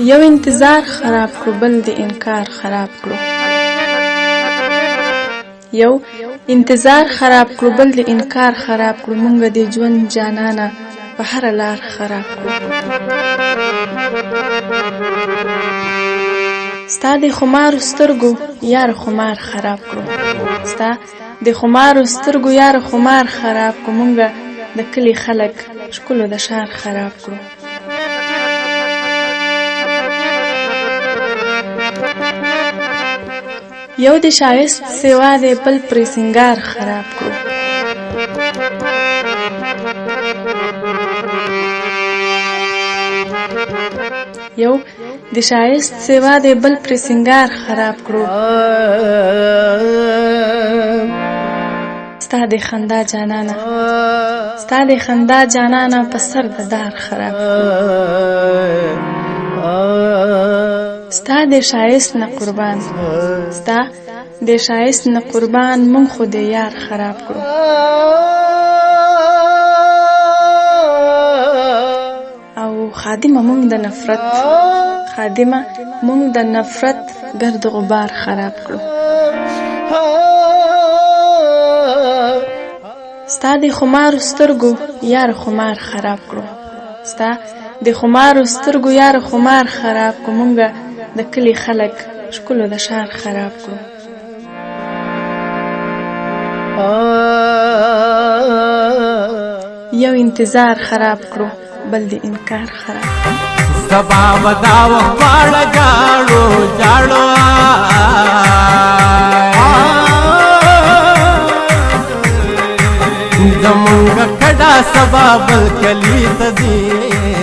یو انتظار خراب کړو بل د انکار خراب کړو یو انتظار خراب کړو بل د انکار خراب کړو مونږ د ژوند جانانه په هر لار خراب کړو ستا د خمار سترګو یار خمار خراب کړو ستا د خمار سترګو یار خمار خراب کړو مونږ د کلی خلک شکلو د شار خراب کړو یو د شایست سیوا د بل پرې سنگار خراب کړو یو د شایست سیوا د بل پرې سنگار خراب کړو ستا د خندا جانانه ستا د خندا جانانه په سر د دار خراب ستا د شایست نه قربان ستا د شایست نه قربان مونږ خو د یار خراب کړو او خادمه مونږ د نفرت خادمه مونږ د نفرت گرد غبار خراب کړو ستا د خمار سترګو یار خمار خراب کړو ستا د خمار سترګو یار خمار خراب کړو مونږ د کلی خلک شکلو د شار خراب کړو یو انتظار خراب کړو بل د انکار خراب سبا ودا وخواړه جاړو جاړو زمونږ کډا سبا بل کلی ته دی